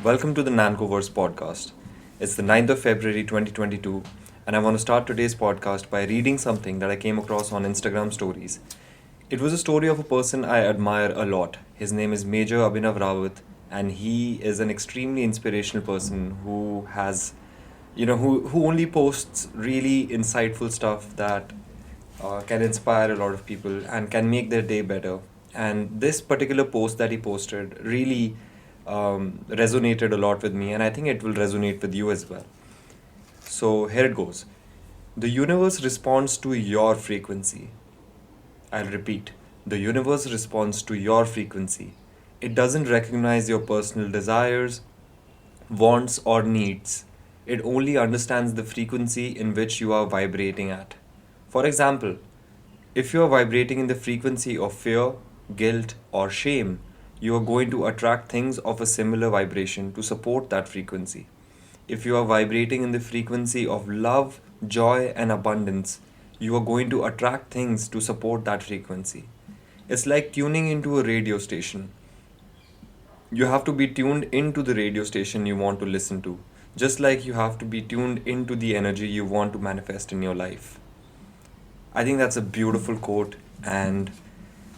Welcome to the NancoVerse podcast. It's the 9th of February 2022, and I want to start today's podcast by reading something that I came across on Instagram stories. It was a story of a person I admire a lot. His name is Major Abhinav Rawat, and he is an extremely inspirational person who has, who only posts really insightful stuff that can inspire a lot of people and can make their day better. And this particular post that he posted really resonated a lot with me, and I think it will resonate with you as well. So here it goes. The universe responds to your frequency. I'll repeat. The universe responds to your frequency. It doesn't recognize your personal desires, wants, or needs. It only understands the frequency in which you are vibrating at. For example, if you are vibrating in the frequency of fear, guilt, or shame, you are going to attract things of a similar vibration to support that frequency. If you are vibrating in the frequency of love, joy, and abundance, you are going to attract things to support that frequency. It's like tuning into a radio station. You have to be tuned into the radio station you want to listen to, just like you have to be tuned into the energy you want to manifest in your life. I think that's a beautiful quote, and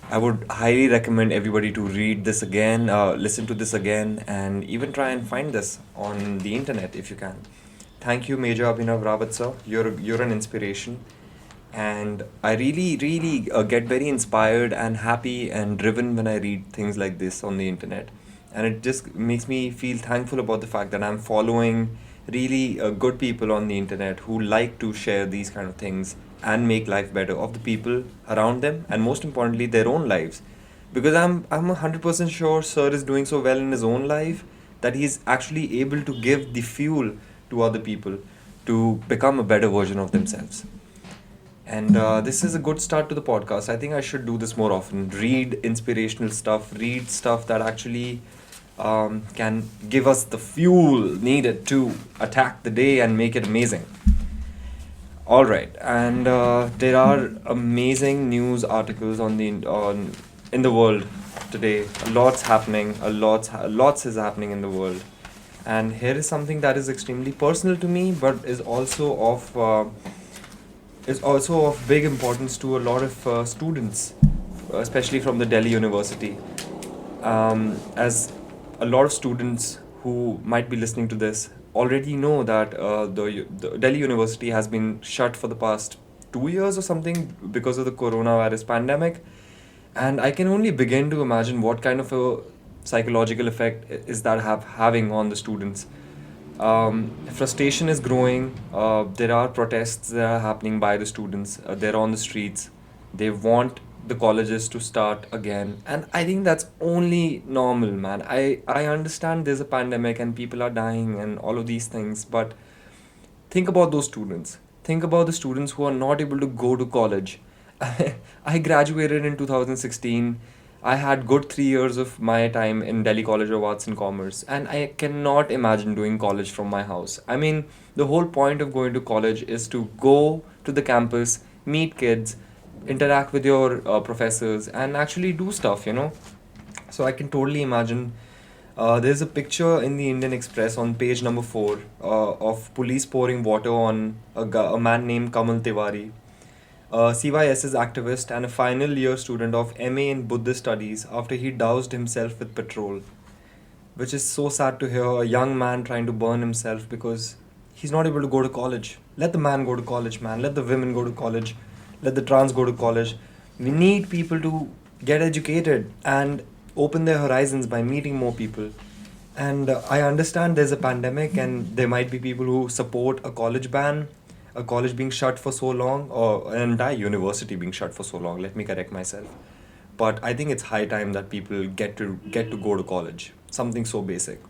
I would highly recommend everybody to read this again, listen to this again, and even try and find this on the internet if you can. Thank you, Major Abhinav Rawat sir. You're an inspiration, and I really get very inspired and happy and driven when I read things like this on the internet, and it just makes me feel thankful about the fact that I'm following really good people on the internet who like to share these kind of things and make life better of the people around them, and most importantly their own lives, because I'm 100% sure sir is doing so well in his own life that he's actually able to give the fuel to other people to become a better version of themselves. And this is a good start to the podcast. I think I should do this more often. Read inspirational stuff, read stuff that actually can give us the fuel needed to attack the day and make it amazing. All right, and there are amazing news articles on in the world today. Lots happening. Lots is happening in the world, and here is something that is extremely personal to me, but is also of big importance to a lot of students, especially from the Delhi University. As a lot of students who might be listening to this already know that the Delhi University has been shut for the past 2 years or something because of the coronavirus pandemic. And I can only begin to imagine what kind of a psychological effect is that having on the students. Frustration is growing. There are protests that are happening by the students. They're on the streets. They want the colleges to start again. And I think that's only normal, man. I understand there's a pandemic and people are dying and all of these things, but think about those students. Think about the students who are not able to go to college. I graduated in 2016. I had good 3 years of my time in Delhi College of Arts and Commerce, and I cannot imagine doing college from my house. I mean, the whole point of going to college is to go to the campus, meet kids, interact with your professors, and actually do stuff. So I can totally imagine. There's a picture in the Indian Express on page number 4 of police pouring water on a man named Kamal Tiwari, a CYS's activist and a final year student of MA in Buddhist Studies after he doused himself with petrol. Which is so sad to hear, a young man trying to burn himself because he's not able to go to college. Let the man go to college, man. Let the women go to college. Let the trans go to college. We need people to get educated and open their horizons by meeting more people. And I understand there's a pandemic and there might be people who support a college ban, a college being shut for so long, or an entire university being shut for so long. Let me correct myself. But I think it's high time that people get to go to college. Something so basic.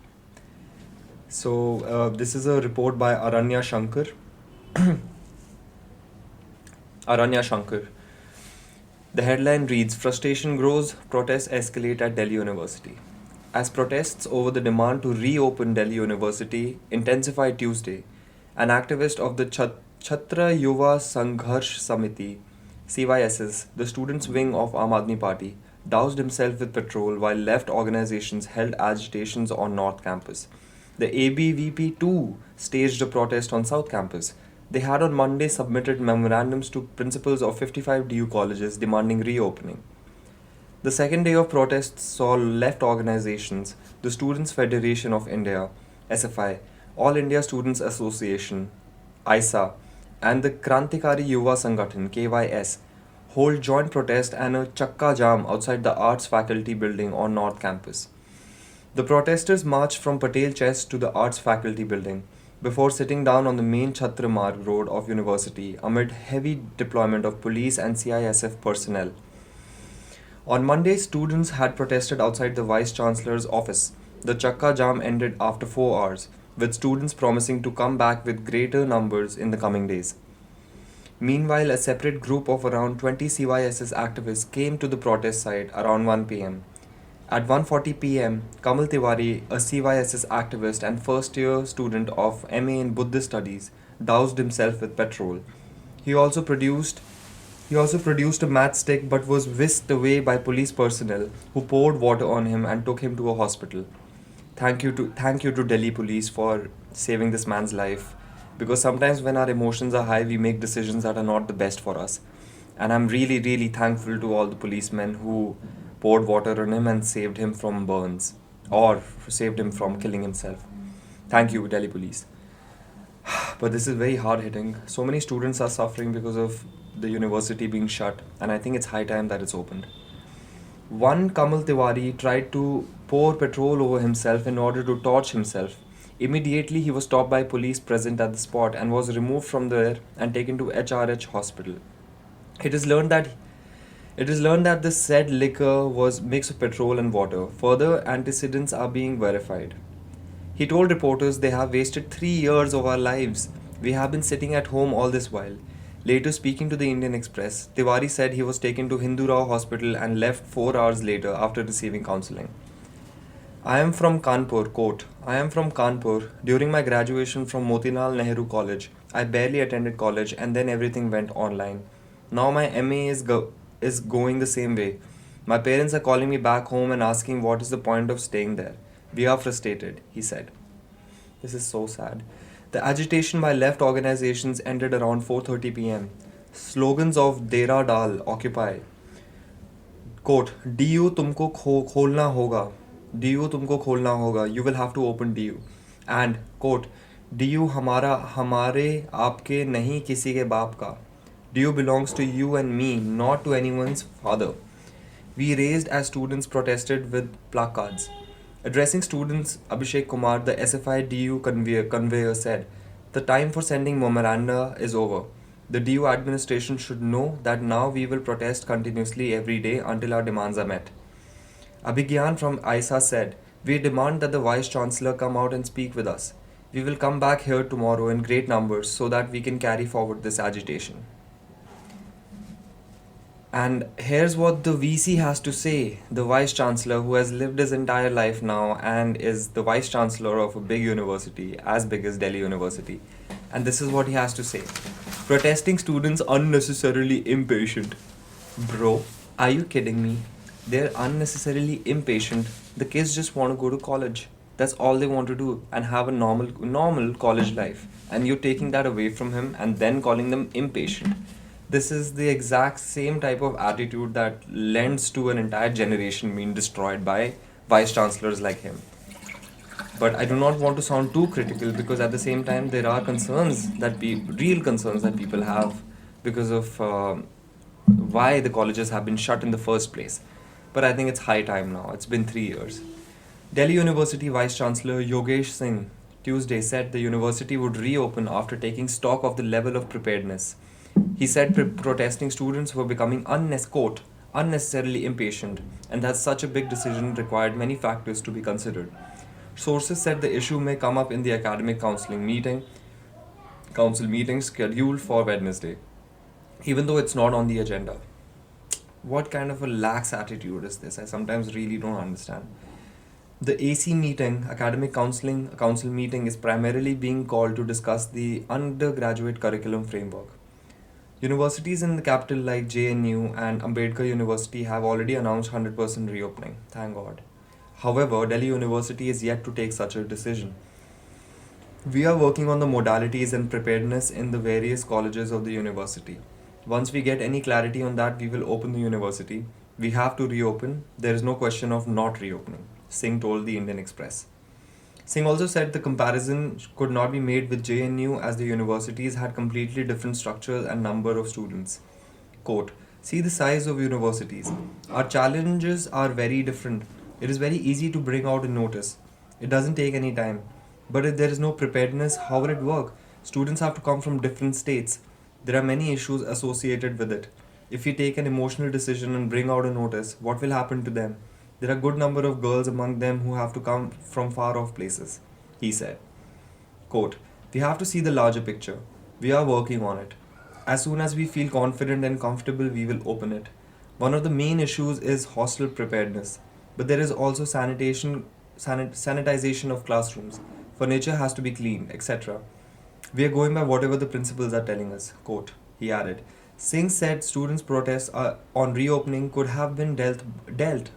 So this is a report by Aranya Shankar. Aranya Shankar. The headline reads, Frustration grows, protests escalate at Delhi University. As protests over the demand to reopen Delhi University intensified Tuesday, an activist of the Chhatra Yuva Sangharsh Samiti, CYSS, the students' wing of Aam Aadmi Party, doused himself with petrol while left organizations held agitations on North Campus. The ABVP too staged a protest on South Campus. They had on Monday submitted memorandums to principals of 55 DU colleges demanding reopening. The second day of protests saw left organizations, the Students' Federation of India, SFI, All India Students Association, ISA, and the Krantikari Yuva Sangathan, KYS, hold joint protest and a chakka jam outside the Arts Faculty building on North Campus. The protesters marched from Patel Chess to the Arts Faculty building before sitting down on the main Chhatra Marg road of University amid heavy deployment of police and CISF personnel. On Monday, students had protested outside the Vice Chancellor's office. The Chakka Jam ended after 4 hours, with students promising to come back with greater numbers in the coming days. Meanwhile, a separate group of around 20 CYSS activists came to the protest site around 1 pm. At 1:40 pm, Kamal Tiwari, a CYSS activist and first-year student of MA in Buddhist Studies, doused himself with petrol. He also produced he also produced a matchstick but was whisked away by police personnel who poured water on him and took him to a hospital. Thank you to Delhi police for saving this man's life, because sometimes when our emotions are high we make decisions that are not the best for us. And I'm really thankful to all the policemen who poured water on him and saved him from burns or saved him from killing himself. Thank you, Delhi police. But this is very hard hitting. So many students are suffering because of the university being shut, and I think it's high time that it's opened. One Kamal Tiwari tried to pour petrol over himself in order to torch himself. Immediately, he was stopped by police present at the spot and was removed from there and taken to HRH hospital. It is learned that the said liquor was mix of petrol and water. Further antecedents are being verified. He told reporters, "They have wasted 3 years of our lives. We have been sitting at home all this while." Later, speaking to the Indian Express, Tiwari said he was taken to Hindu Rao Hospital and left 4 hours later after receiving counseling. I am from Kanpur, quote, "I am from Kanpur. During my graduation from Motilal Nehru College, I barely attended college and then everything went online. Now my MA is going the same way. My parents are calling me back home and asking what is the point of staying there. We are frustrated," he said. This is so sad. The agitation by left organizations ended around 4:30 pm. Slogans of Dera Dal Occupy, quote, "DU tumko kholna hoga. DU tumko kholna hoga. You will have to open DU." And, quote, "DU hamara hamare aapke nahi kisi ke baap ka. DU belongs to you and me, not to anyone's father." We raised as students protested with placards. Addressing students, Abhishek Kumar, the SFI DU conveyor, said, "The time for sending memoranda is over. The DU administration should know that now we will protest continuously every day until our demands are met." Abhigyan from ISA said, "We demand that the Vice Chancellor come out and speak with us. We will come back here tomorrow in great numbers so that we can carry forward this agitation." And here's what the VC has to say, the Vice Chancellor, who has lived his entire life now and is the Vice Chancellor of a big university, as big as Delhi University. And this is what he has to say. "Protesting students unnecessarily impatient." Bro, are you kidding me? They're unnecessarily impatient. The kids just want to go to college. That's all they want to do and have a normal college life. And you're taking that away from him and then calling them impatient. This is the exact same type of attitude that lends to an entire generation being destroyed by vice chancellors like him. But I do not want to sound too critical, because at the same time there are real concerns that people have because of why the colleges have been shut in the first place. But I think it's high time now. It's been 3 years. Delhi University Vice Chancellor Yogesh Singh Tuesday said the university would reopen after taking stock of the level of preparedness. He said protesting students were becoming unnecessarily impatient, and that such a big decision required many factors to be considered. Sources said the issue may come up in the academic council meeting scheduled for Wednesday, even though it's not on the agenda. What kind of a lax attitude is this? I sometimes really don't understand. The AC meeting, Academic Council meeting, is primarily being called to discuss the undergraduate curriculum framework. Universities in the capital like JNU and Ambedkar University have already announced 100% reopening, thank God. However, Delhi University is yet to take such a decision. We are working on the modalities and preparedness in the various colleges of the university. Once we get any clarity on that, we will open the university. We have to reopen. There is no question of not reopening, Singh told the Indian Express. Singh also said the comparison could not be made with JNU as the universities had completely different structures and number of students. Quote, see the size of universities. Our challenges are very different. It is very easy to bring out a notice. It doesn't take any time. But if there is no preparedness, how will it work? Students have to come from different states. There are many issues associated with it. If we take an emotional decision and bring out a notice, what will happen to them? There are a good number of girls among them who have to come from far off places, he said. Quote, we have to see the larger picture. We are working on it. As soon as we feel confident and comfortable, we will open it. One of the main issues is hostel preparedness, but there is also sanitization of classrooms. Furniture has to be cleaned, etc. We are going by whatever the principals are telling us. Quote, he added. Singh said students' protests on reopening could have been dealt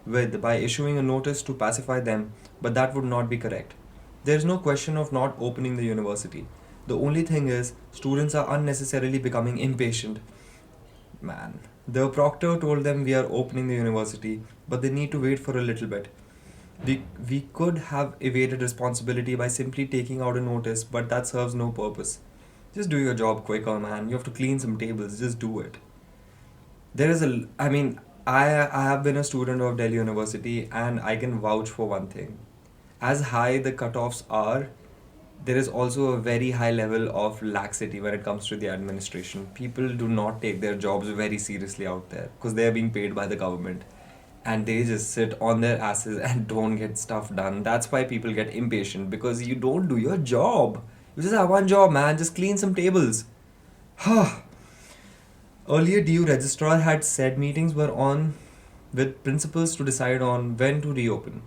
with by issuing a notice to pacify them, but that would not be correct. There is no question of not opening the university. The only thing is, students are unnecessarily becoming impatient. Man. The proctor told them we are opening the university, but they need to wait for a little bit. We could have evaded responsibility by simply taking out a notice, but that serves no purpose. Just do your job quicker, man. You have to clean some tables, just do it. I have been a student of Delhi University and I can vouch for one thing. As high the cutoffs are, there is also a very high level of laxity when it comes to the administration. People do not take their jobs very seriously out there because they are being paid by the government and they just sit on their asses and don't get stuff done. That's why people get impatient because you don't do your job. You just have one job, man. Just clean some tables. Earlier, DU registrar had said meetings were on with principals to decide on when to reopen.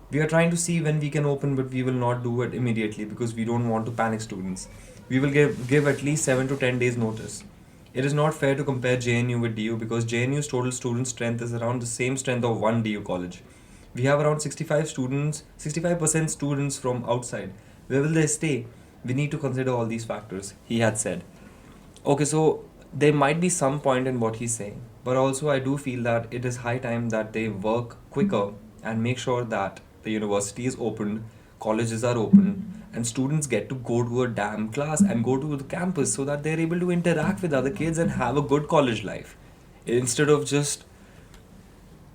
We are trying to see when we can open, but we will not do it immediately because we don't want to panic students. We will give at least 7 to 10 days notice. It is not fair to compare JNU with DU because JNU's total student strength is around the same strength of one DU college. We have around 65% students from outside. Where will they stay? We need to consider all these factors, he had said. Okay, so there might be some point in what he's saying, but also I do feel that it is high time that they work quicker and make sure that the university is open, colleges are open, and students get to go to a damn class and go to the campus so that they're able to interact with other kids and have a good college life instead of just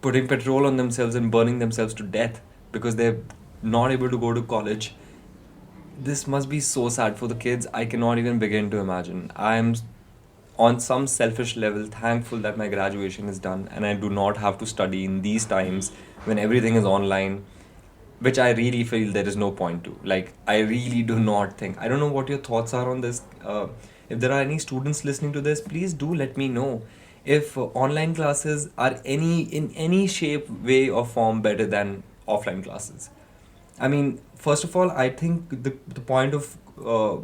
putting petrol on themselves and burning themselves to death because they're not able to go to college. This must be so sad for the kids. I cannot even begin to imagine. I'm on some selfish level thankful that my graduation is done and I do not have to study in these times when everything is online, which I really feel there is no point to. Like, I really do not think. I don't know what your thoughts are on this. If there are any students listening to this, please do let me know if online classes are in any shape, way, or form better than offline classes. I mean, first of all, I think the point of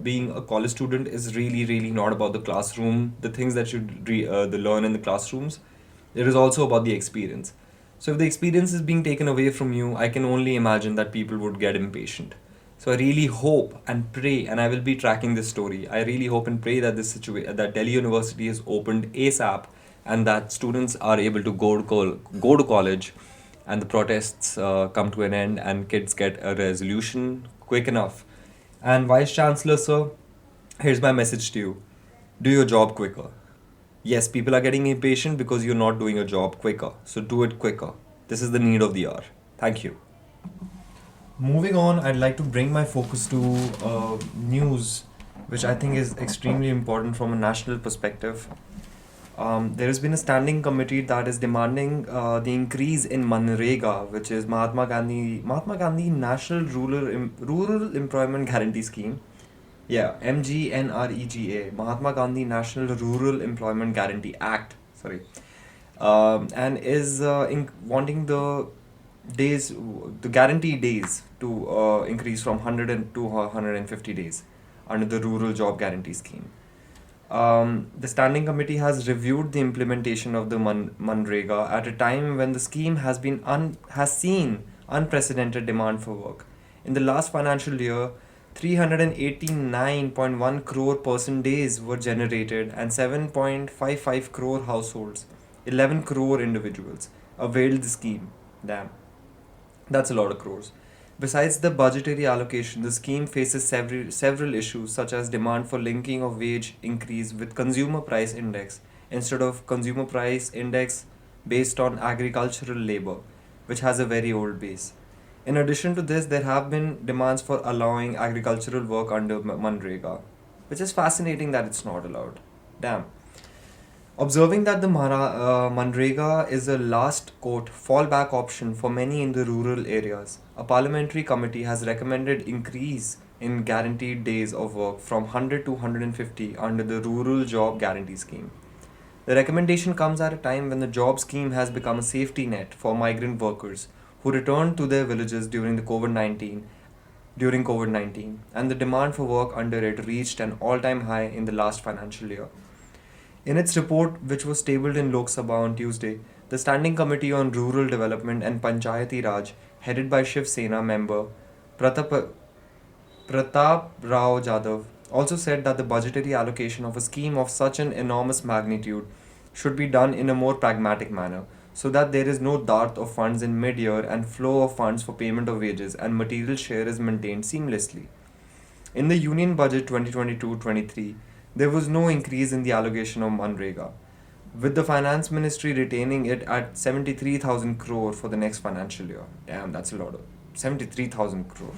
being a college student is really, really not about the classroom, the things that they learn in the classrooms. It is also about the experience. So if the experience is being taken away from you, I can only imagine that people would get impatient. So I really hope and pray, and I will be tracking this story. I really hope and pray that that Delhi University is opened ASAP, and that students are able to go to college, and the protests come to an end, and kids get a resolution quick enough. And Vice Chancellor, sir, here's my message to you: do your job quicker. Yes, people are getting impatient because you're not doing your job quicker. So do it quicker. This is the need of the hour. Thank you. Moving on, I'd like to bring my focus to news, which I think is extremely important from a national perspective. There has been a standing committee that is demanding the increase in MNREGA, which is Mahatma Gandhi National Rural Employment Guarantee Scheme. Yeah, MGNREGA, Mahatma Gandhi National Rural Employment Guarantee Act. Sorry, and is wanting the guarantee days to increase from 100 to 150 days under the Rural Job Guarantee Scheme. The standing committee has reviewed the implementation of the MNREGA at a time when the scheme has seen unprecedented demand for work. In the last financial year, 389.1 crore person days were generated and 7.55 crore households, 11 crore individuals, availed the scheme. Damn, that's a lot of crores. Besides the budgetary allocation, the scheme faces several issues such as demand for linking of wage increase with consumer price index instead of consumer price index based on agricultural labor, which has a very old base. In addition to this, there have been demands for allowing agricultural work under MNREGA, which is fascinating that it's not allowed. Damn. Observing that the MNREGA is a last quote fallback option for many in the rural areas, a parliamentary committee has recommended increase in guaranteed days of work from 100 to 150 under the Rural Job Guarantee Scheme. The recommendation comes at a time when the job scheme has become a safety net for migrant workers who returned to their villages during COVID-19 and the demand for work under it reached an all-time high in the last financial year. In its report, which was tabled in Lok Sabha on Tuesday, the Standing Committee on Rural Development and Panchayati Raj, headed by Shiv Sena member Pratap, Pratap Rao Jadhav, also said that the budgetary allocation of a scheme of such an enormous magnitude should be done in a more pragmatic manner, so that there is no dearth of funds in mid-year and flow of funds for payment of wages and material share is maintained seamlessly. In the Union Budget 2022-23, there was no increase in the allocation of MNREGA, with the Finance Ministry retaining it at 73,000 crore for the next financial year. Damn, that's a lot of 73,000 crore.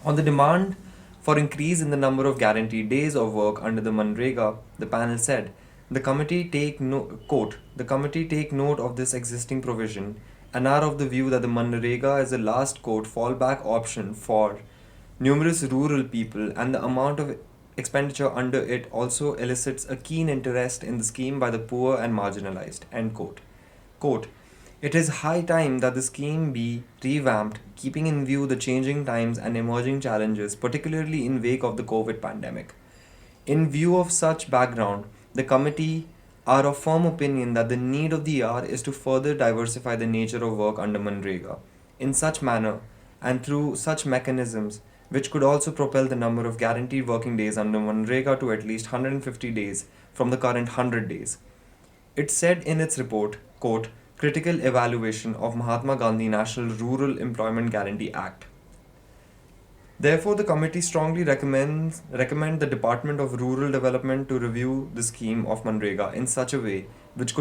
On the demand for increase in the number of guaranteed days of work under the MNREGA, the panel said, the committee take note of this existing provision and are of the view that the MNREGA is a last quote fallback option for numerous rural people and the amount of expenditure under it also elicits a keen interest in the scheme by the poor and marginalized. End quote. Quote, it is high time that the scheme be revamped, keeping in view the changing times and emerging challenges, particularly in wake of the COVID pandemic. In view of such background, the committee are of firm opinion that the need of the hour is to further diversify the nature of work under MNREGA in such manner and through such mechanisms which could also propel the number of guaranteed working days under MNREGA to at least 150 days from the current 100 days. It said in its report, quote, critical evaluation of Mahatma Gandhi National Rural Employment Guarantee Act. Therefore, the committee strongly recommend the Department of Rural Development to review the scheme of MNREGA in such a way which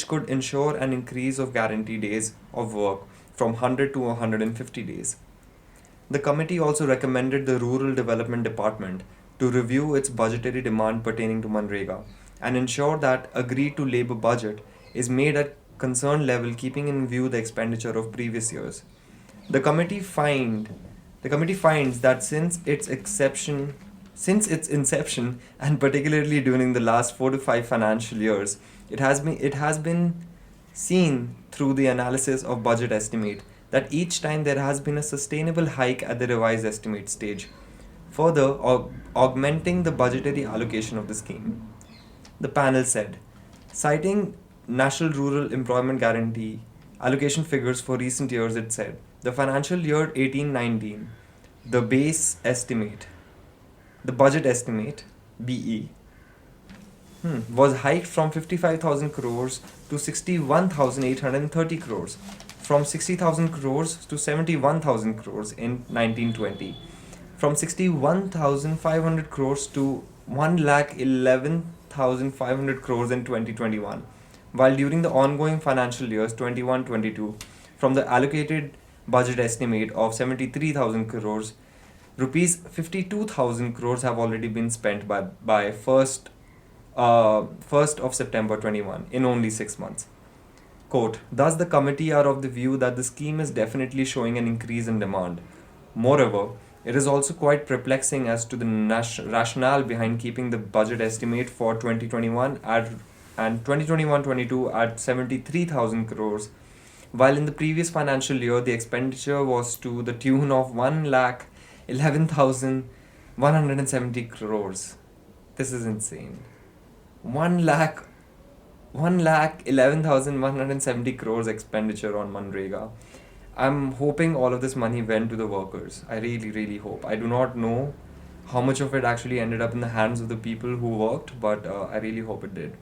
could ensure an increase of guaranteed days of work from 100 to 150 days. The committee also recommended the Rural Development Department to review its budgetary demand pertaining to MNREGA and ensure that agreed to labor budget is made at concerned level keeping in view the expenditure of previous years. The committee finds that since its inception and particularly during the last 4 to 5 financial years, it has been seen through the analysis of budget estimate that each time there has been a sustainable hike at the revised estimate stage, further augmenting the budgetary allocation of the scheme. The panel said, citing National Rural Employment Guarantee allocation figures for recent years, it said, the financial year 18-19, the base estimate, the budget estimate, BE, was hiked from 55,000 crores to 61,830 crores, from 60,000 crores to 71,000 crores in 1920, from 61,500 crores to 1,11,500 crores in 2021, while during the ongoing financial years 21-22, from the allocated budget estimate of 73,000 crores, rupees 52,000 crores have already been spent by 1st of September 21 in only 6 months. Quote, thus the committee are of the view that the scheme is definitely showing an increase in demand. Moreover, it is also quite perplexing as to the rationale behind keeping the budget estimate for 2021 and 2021-22 at 73,000 crores, while in the previous financial year the expenditure was to the tune of 1,11,170 crores. This is insane. 1 lakh 1,11,170 crores expenditure on MNREGA. I'm hoping all of this money went to the workers. I really, really hope. I do not know how much of it actually ended up in the hands of the people who worked, but I really hope it did.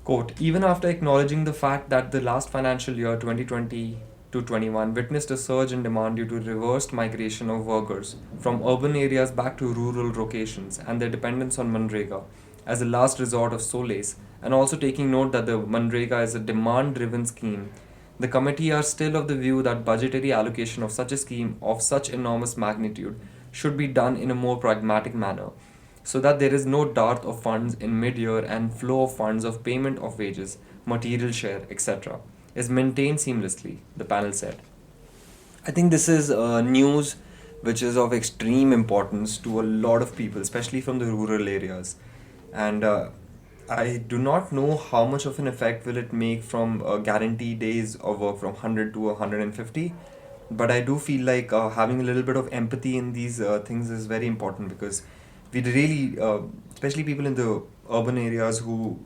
Quote, even after acknowledging the fact that the last financial year 2020 to 21 witnessed a surge in demand due to reversed migration of workers from urban areas back to rural locations and their dependence on MNREGA as a last resort of solace, and also taking note that the MNREGA is a demand driven scheme, the committee are still of the view that budgetary allocation of such a scheme of such enormous magnitude should be done in a more pragmatic manner so that there is no dearth of funds in mid-year and flow of funds of payment of wages, material share, etc. is maintained seamlessly, the panel said. I think this is news which is of extreme importance to a lot of people, especially from the rural areas. And I do not know how much of an effect will it make from guarantee days of work from 100 to 150. But I do feel like having a little bit of empathy in these things is very important because we really, especially people in the urban areas who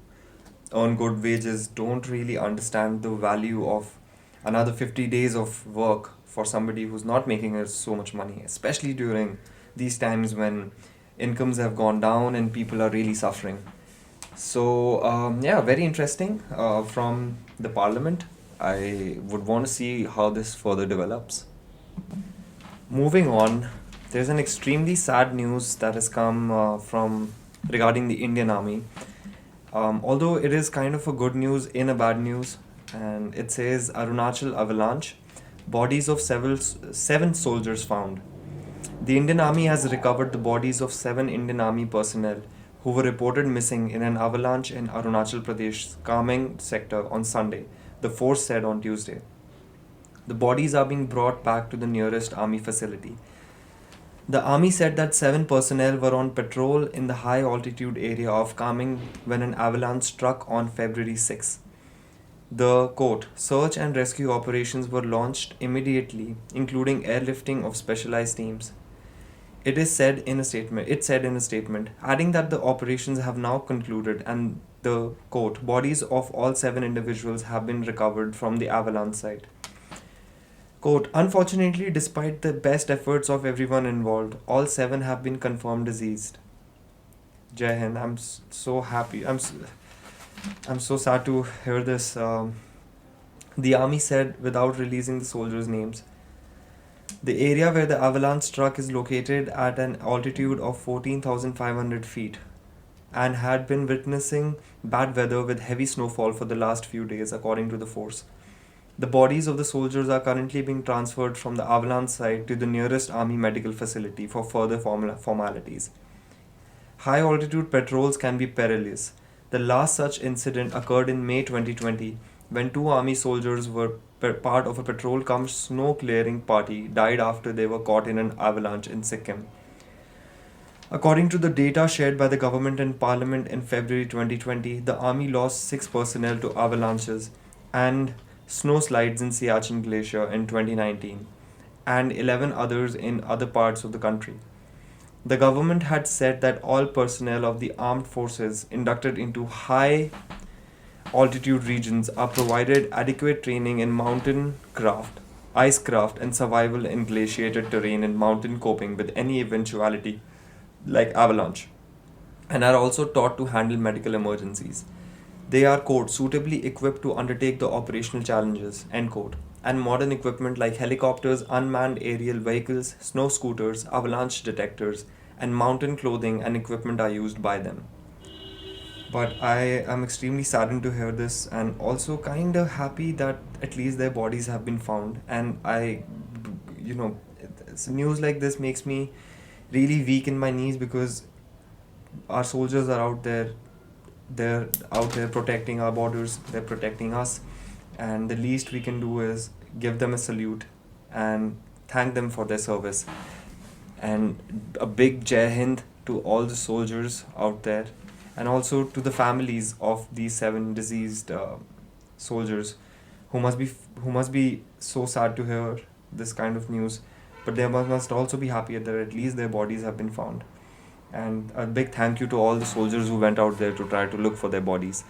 earn good wages, don't really understand the value of another 50 days of work for somebody who's not making so much money, especially during these times when incomes have gone down and people are really suffering. So, yeah, very interesting from the parliament. I would want to see how this further develops. Moving on, there's an extremely sad news that has come from regarding the Indian Army. Although it is kind of a good news in a bad news, and it says Arunachal avalanche, bodies of seven soldiers found. The Indian Army has recovered the bodies of 7 Indian Army personnel who were reported missing in an avalanche in Arunachal Pradesh's Kameng sector on Sunday, the force said on Tuesday. The bodies are being brought back to the nearest army facility. The army said that 7 personnel were on patrol in the high altitude area of Kameng when an avalanche struck on February 6. The quote, search and rescue operations were launched immediately, including airlifting of specialized teams. It said in a statement, adding that the operations have now concluded and the quote, bodies of all 7 individuals have been recovered from the avalanche site. Quote, unfortunately, despite the best efforts of everyone involved, all 7 have been confirmed deceased. Jai Hind, so happy. I'm so sad to hear this. The army said without releasing the soldiers' names. The area where the avalanche struck is located at an altitude of 14,500 feet and had been witnessing bad weather with heavy snowfall for the last few days, according to the force. The bodies of the soldiers are currently being transferred from the avalanche site to the nearest army medical facility for further formalities. High altitude patrols can be perilous. The last such incident occurred in May 2020 when 2 army soldiers were part of a patrol cum snow clearing party died after they were caught in an avalanche in Sikkim. According to the data shared by the government and parliament in February 2020, the army lost 6 personnel to avalanches and snow slides in Siachen Glacier in 2019 and 11 others in other parts of the country. The government had said that all personnel of the armed forces inducted into high altitude regions are provided adequate training in mountain craft, icecraft, and survival in glaciated terrain and mountain coping with any eventuality like avalanche, and are also taught to handle medical emergencies. They are, quote, suitably equipped to undertake the operational challenges, end quote, and modern equipment like helicopters, unmanned aerial vehicles, snow scooters, avalanche detectors, and mountain clothing and equipment are used by them. But I am extremely saddened to hear this and also kind of happy that at least their bodies have been found. And you know, news like this makes me really weak in my knees because our soldiers are out there. They're out there protecting our borders, they're protecting us, and the least we can do is give them a salute and thank them for their service. And a big Jai Hind to all the soldiers out there, and also to the families of these 7 deceased soldiers who must be so sad to hear this kind of news, but they must also be happy that at least their bodies have been found. And a big thank you to all the soldiers who went out there to try to look for their bodies.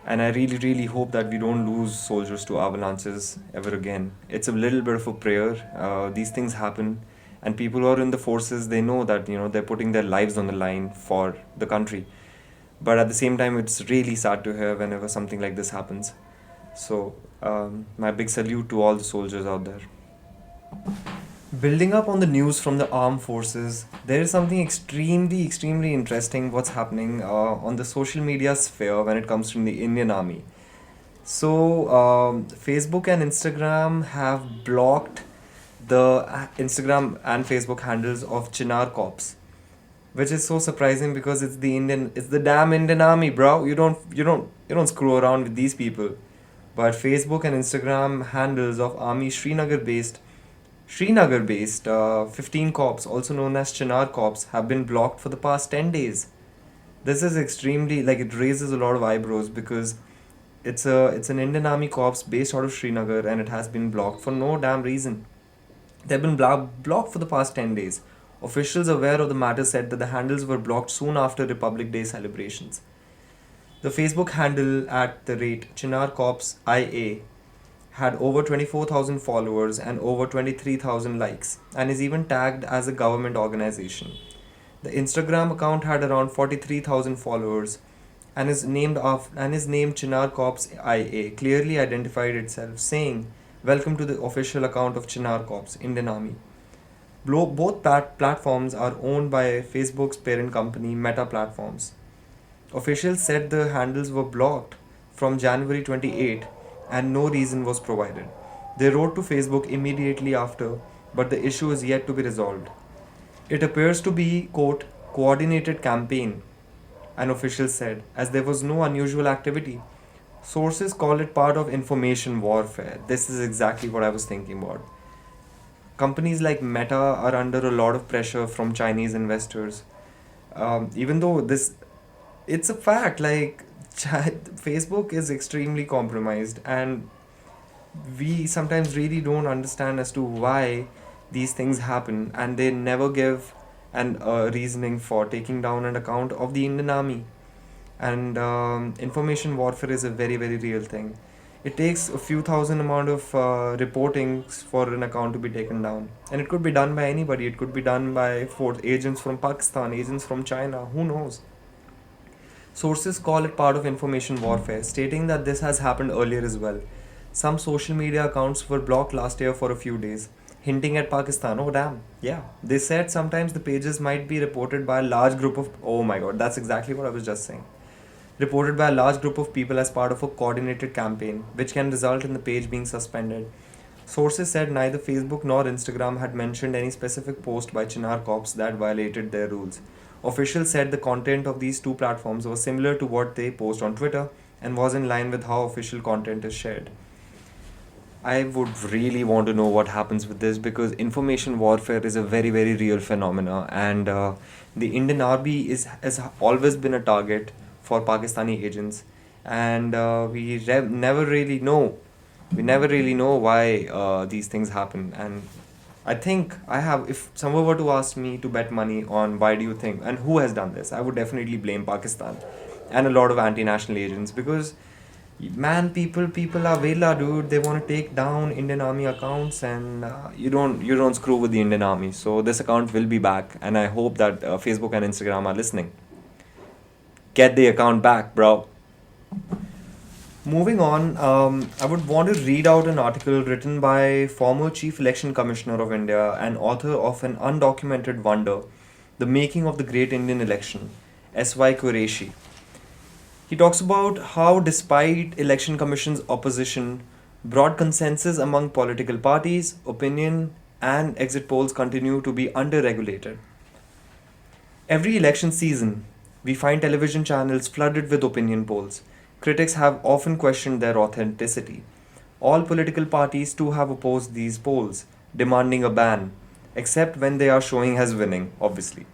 And I really, really hope that we don't lose soldiers to avalanches ever again. It's a little bit of a prayer. These things happen, and people who are in the forces, they know that they're putting their lives on the line for the country. But at the same time, it's really sad to hear whenever something like this happens. So, my big salute to all the soldiers out there. Building up on the news from the armed forces, there is something extremely, extremely interesting what's happening on the social media sphere when it comes to the Indian Army. So, Facebook and Instagram have blocked the Instagram and Facebook handles of Chinar Corps, which is so surprising because it's the damn Indian Army, bro. You don't screw around with these people. But Facebook and Instagram handles of Army Srinagar-based 15 corps, also known as Chinar Corps, have been blocked for the past 10 days. This is extremely, like, it raises a lot of eyebrows because it's an Indian Army corps based out of Srinagar and it has been blocked for no damn reason. They've been blocked for the past 10 days. Officials aware of the matter said that the handles were blocked soon after Republic Day celebrations. The Facebook handle at the rate Chinar Corps IA had over 24,000 followers and over 23,000 likes, and is even tagged as a government organization. The Instagram account had around 43,000 followers and is named Chinar Corps IA, clearly identified itself, saying, "Welcome to the official account of Chinar Corps, Indian Army." Both platforms are owned by Facebook's parent company, Meta Platforms. Officials said the handles were blocked from January 28 and no reason was provided. They wrote to Facebook immediately after, but the issue is yet to be resolved. It appears to be, quote, coordinated campaign, an official said, as there was no unusual activity. Sources call it part of information warfare. This is exactly what I was thinking about. Companies like Meta are under a lot of pressure from Chinese investors. Even though it's a fact, like, Facebook is extremely compromised, and we sometimes really don't understand as to why these things happen, and they never give an reasoning for taking down an account of the Indian Army. And information warfare is a very, very real thing. It takes a few thousand amount of reportings for an account to be taken down, and it could be done by anybody. It could be done by agents from Pakistan, agents from China, who knows. Sources call it part of information warfare, stating that this has happened earlier as well. Some social media accounts were blocked last year for a few days, hinting at Pakistan. Oh, damn. Yeah. They said sometimes the pages might be reported by a large group of. Oh my god, that's exactly what I was just saying. Reported by a large group of people as part of a coordinated campaign, which can result in the page being suspended. Sources said neither Facebook nor Instagram had mentioned any specific post by Chinar Corps that violated their rules. Officials said the content of these two platforms was similar to what they post on Twitter and was in line with how official content is shared. I would really want to know what happens with this because information warfare is a very, very real phenomena, and the Indian Army has always been a target for Pakistani agents, and never really know. We never really know why these things happen, and I think if someone were to ask me to bet money on why do you think and who has done this, I would definitely blame Pakistan and a lot of anti-national agents because, man, people are vela, dude. They want to take down Indian Army accounts, and you don't screw with the Indian Army. So this account will be back, and I hope that Facebook and Instagram are listening. Get the account back, bro. Moving on, I would want to read out an article written by former Chief Election Commissioner of India and author of An Undocumented Wonder, The Making of the Great Indian Election, S.Y. Qureshi. He talks about how, despite Election Commission's opposition, broad consensus among political parties, opinion, and exit polls continue to be under-regulated. Every election season, we find television channels flooded with opinion polls. Critics have often questioned their authenticity. All political parties too have opposed these polls, demanding a ban, except when they are showing as winning, obviously.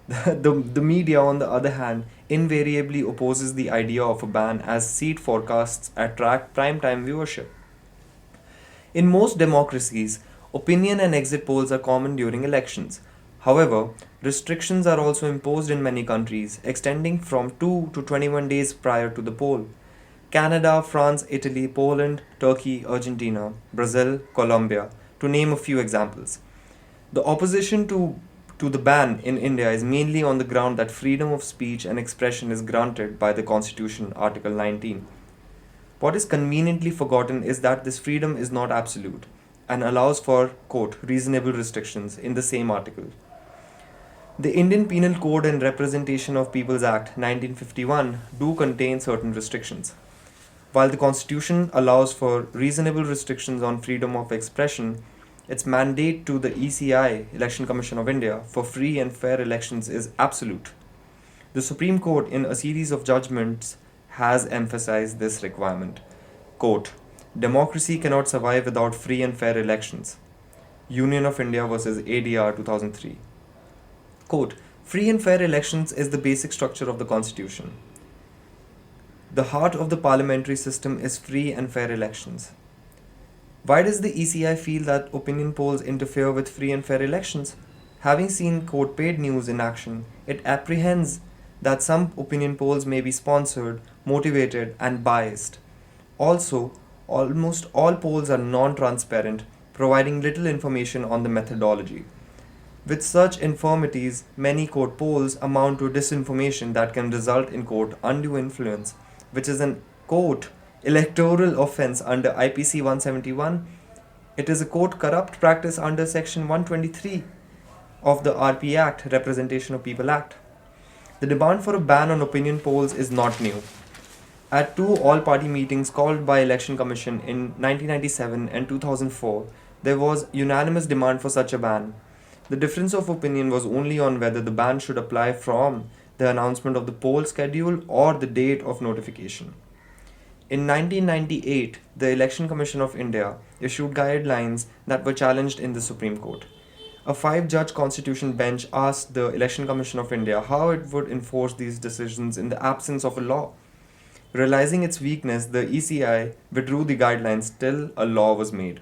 The media, on the other hand, invariably opposes the idea of a ban as seat forecasts attract primetime viewership. In most democracies, opinion and exit polls are common during elections. However, restrictions are also imposed in many countries, extending from 2 to 21 days prior to the poll. Canada, France, Italy, Poland, Turkey, Argentina, Brazil, Colombia, to name a few examples. The opposition to the ban in India is mainly on the ground that freedom of speech and expression is granted by the Constitution, Article 19. What is conveniently forgotten is that this freedom is not absolute and allows for, quote, reasonable restrictions in the same article. The Indian Penal Code and Representation of People's Act 1951 do contain certain restrictions. While the Constitution allows for reasonable restrictions on freedom of expression, its mandate to the ECI, Election Commission of India, for free and fair elections is absolute. The Supreme Court, in a series of judgments, has emphasized this requirement. Quote, democracy cannot survive without free and fair elections. Union of India versus ADR 2003. Quote, free and fair elections is the basic structure of the Constitution. The heart of the parliamentary system is free and fair elections. Why does the ECI feel that opinion polls interfere with free and fair elections? Having seen court paid news in action, it apprehends that some opinion polls may be sponsored, motivated, and biased. Also, almost all polls are non transparent, providing little information on the methodology. With such infirmities, many court polls amount to disinformation that can result in quote undue influence, which is an quote electoral offense under IPC 171. It is a quote corrupt practice under section 123 of the RP Act, Representation of People Act. The demand for a ban on opinion polls is not new. At two all-party meetings called by Election Commission in 1997 and 2004, there was unanimous demand for such a ban. The difference of opinion was only on whether the ban should apply from the announcement of the poll schedule or the date of notification. In 1998, the Election Commission of India issued guidelines that were challenged in the Supreme Court. A five-judge constitution bench asked the Election Commission of India how it would enforce these decisions in the absence of a law. Realizing its weakness, the ECI withdrew the guidelines till a law was made.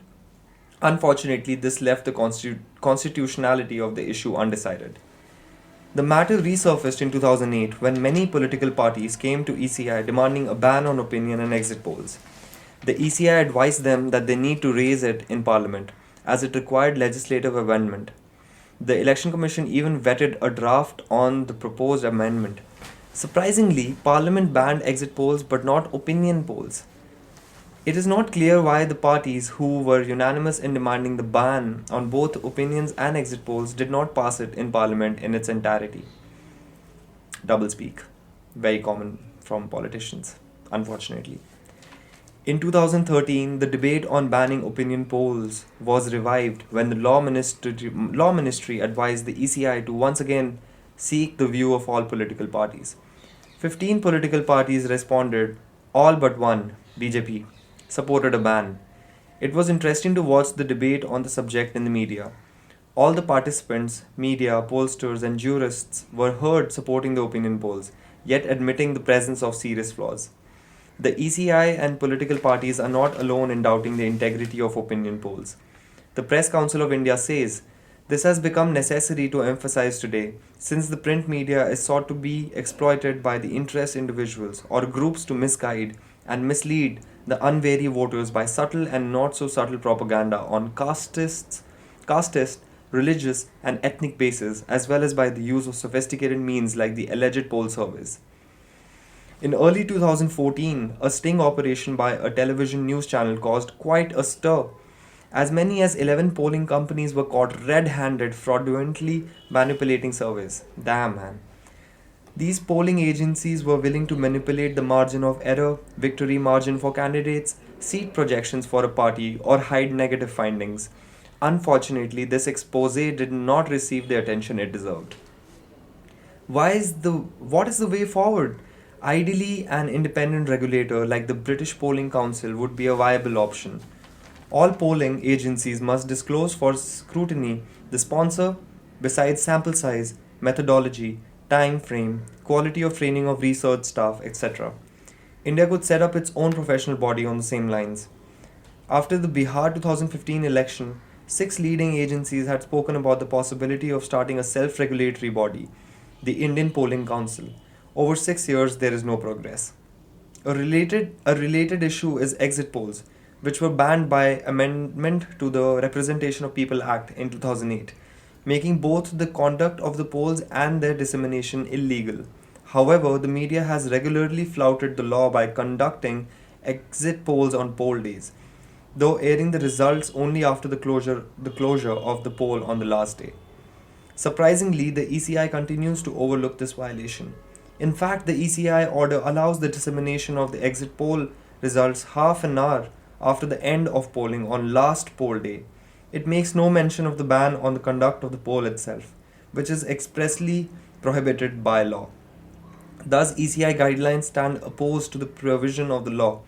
Unfortunately, this left the constitutionality of the issue undecided. The matter resurfaced in 2008 when many political parties came to ECI demanding a ban on opinion and exit polls. The ECI advised them that they need to raise it in Parliament, as it required legislative amendment. The Election Commission even vetted a draft on the proposed amendment. Surprisingly, Parliament banned exit polls but not opinion polls. It is not clear why the parties who were unanimous in demanding the ban on both opinions and exit polls did not pass it in Parliament in its entirety. Doublespeak, very common from politicians, unfortunately. In 2013, the debate on banning opinion polls was revived when the Law Ministry advised the ECI to once again seek the view of all political parties. 15 political parties responded, all but one, BJP, supported a ban. It was interesting to watch the debate on the subject in the media. All the participants, media, pollsters, and jurists were heard supporting the opinion polls, yet admitting the presence of serious flaws. The ECI and political parties are not alone in doubting the integrity of opinion polls. The Press Council of India says this has become necessary to emphasize today, since the print media is sought to be exploited by the interest individuals or groups to misguide and mislead the unwary voters by subtle and not so subtle propaganda on casteist, religious, and ethnic basis, as well as by the use of sophisticated means like the alleged poll surveys. In early 2014, a sting operation by a television news channel caused quite a stir. As many as 11 polling companies were caught red-handed fraudulently manipulating surveys. Damn, man. These polling agencies were willing to manipulate the margin of error, victory margin for candidates, seat projections for a party, or hide negative findings. Unfortunately, this expose did not receive the attention it deserved. What is the way forward? Ideally, an independent regulator like the British Polling Council would be a viable option. All polling agencies must disclose for scrutiny the sponsor, besides sample size, methodology, time frame, quality of training of research staff, etc. India could set up its own professional body on the same lines. After the Bihar 2015 election, Six leading agencies had spoken about the possibility of starting a self regulatory body, the Indian Polling Council. Over 6 years, there is no progress. A related issue is exit polls, which were banned by amendment to the Representation of People Act in 2008, making both the conduct of the polls and their dissemination illegal. However, the media has regularly flouted the law by conducting exit polls on poll days, though airing the results only after the closure of the poll on the last day. Surprisingly, the ECI continues to overlook this violation. In fact, the ECI order allows the dissemination of the exit poll results half an hour after the end of polling on last poll day. It makes no mention of the ban on the conduct of the poll itself, which is expressly prohibited by law. Thus, ECI guidelines stand opposed to the provision of the law.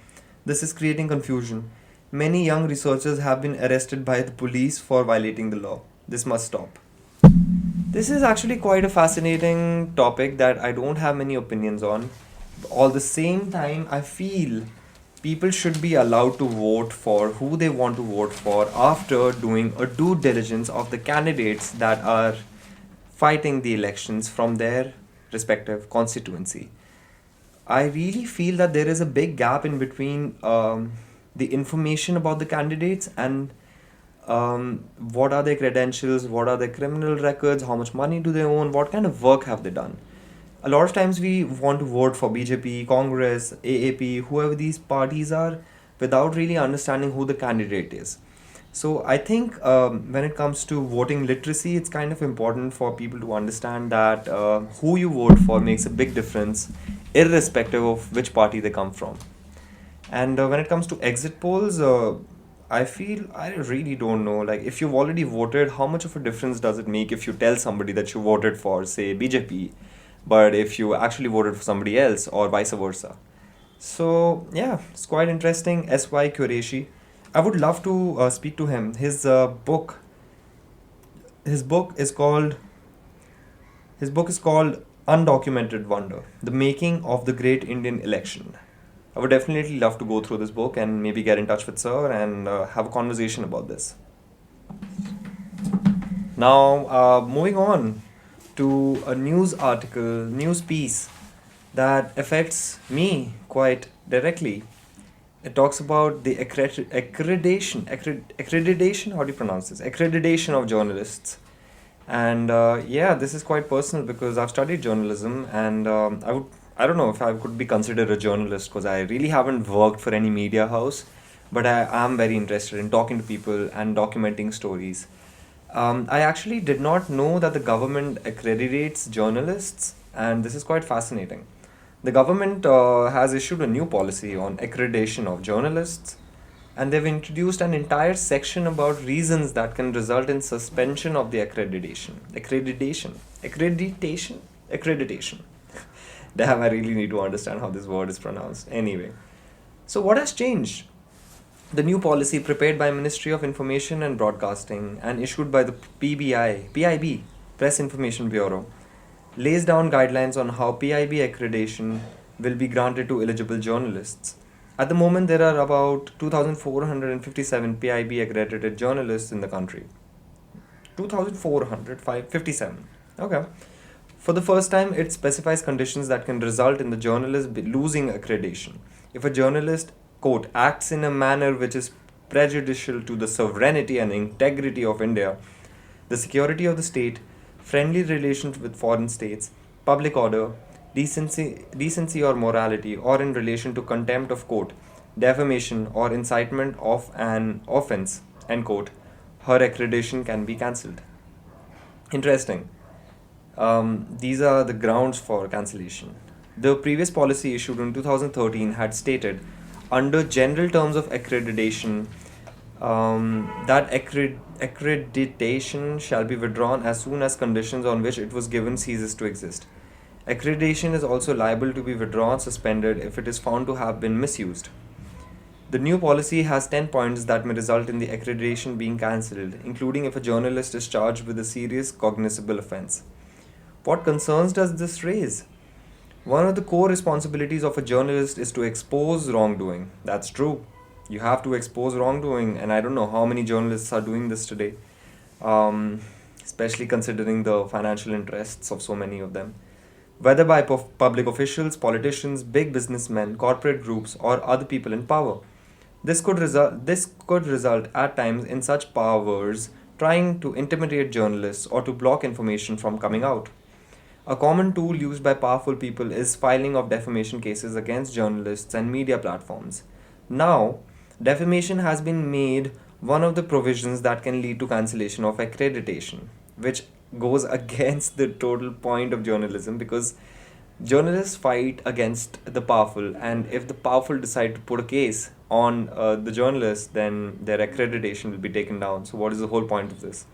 This is creating confusion. Many young researchers have been arrested by the police for violating the law. This must stop. This is actually quite a fascinating topic that I don't have many opinions on. All the same time, I feel people should be allowed to vote for who they want to vote for after doing a due diligence of the candidates that are fighting the elections from their respective constituency. I really feel that there is a big gap in between the information about the candidates and what are their credentials, what are their criminal records, how much money do they own, what kind of work have they done. A lot of times we want to vote for BJP, Congress, AAP, whoever these parties are, without really understanding who the candidate is. So I think when it comes to voting literacy, it's kind of important for people to understand that who you vote for makes a big difference, irrespective of which party they come from. And when it comes to exit polls, I feel I really don't know. Like, if you've already voted, how much of a difference does it make if you tell somebody that you voted for, say, BJP, but if you actually voted for somebody else, or vice versa? So, yeah, it's quite interesting. S.Y. Qureshi. I would love to speak to him. His book is called Undocumented Wonder: The Making of the Great Indian Election. I would definitely love to go through this book and maybe get in touch with Sir and have a conversation about this. Now, moving on to a news piece that affects me quite directly. It talks about the accreditation. How do you pronounce this? Accreditation of journalists. And yeah, this is quite personal because I've studied journalism, and I don't know if I could be considered a journalist because I really haven't worked for any media house, but I am very interested in talking to people and documenting stories. I actually did not know that the government accreditates journalists, and this is quite fascinating. The government has issued a new policy on accreditation of journalists, and they've introduced an entire section about reasons that can result in suspension of the accreditation. Damn, I really need to understand how this word is pronounced. Anyway, so what has changed? The new policy prepared by Ministry of Information and Broadcasting and issued by the PIB, Press Information Bureau, lays down guidelines on how PIB accreditation will be granted to eligible journalists. At the moment, there are about 2,457 PIB accredited journalists in the country. 2,457. Okay. For the first time, it specifies conditions that can result in the journalist losing accreditation. If a journalist, quote, acts in a manner which is prejudicial to the sovereignty and integrity of India, the security of the state, friendly relations with foreign states, public order, decency or morality, or in relation to contempt of court, defamation, or incitement of an offense, end quote, her accreditation can be cancelled. Interesting. These are the grounds for cancellation. The previous policy issued in 2013 had stated, under general terms of accreditation, that accreditation shall be withdrawn as soon as conditions on which it was given ceases to exist. Accreditation is also liable to be withdrawn, suspended if it is found to have been misused. The new policy has 10 points that may result in the accreditation being cancelled, including if a journalist is charged with a serious cognizable offence. What concerns does this raise? One of the core responsibilities of a journalist is to expose wrongdoing. That's true. You have to expose wrongdoing, and I don't know how many journalists are doing this today, um, especially considering the financial interests of so many of them. Whether by public officials, politicians, big businessmen, corporate groups, or other people in power. This could result at times in such powers trying to intimidate journalists or to block information from coming out. A common tool used by powerful people is filing of defamation cases against journalists and media platforms. Now, defamation has been made one of the provisions that can lead to cancellation of accreditation, which goes against the total point of journalism because journalists fight against the powerful, and if the powerful decide to put a case on the journalists, then their accreditation will be taken down. So, what is the whole point of this?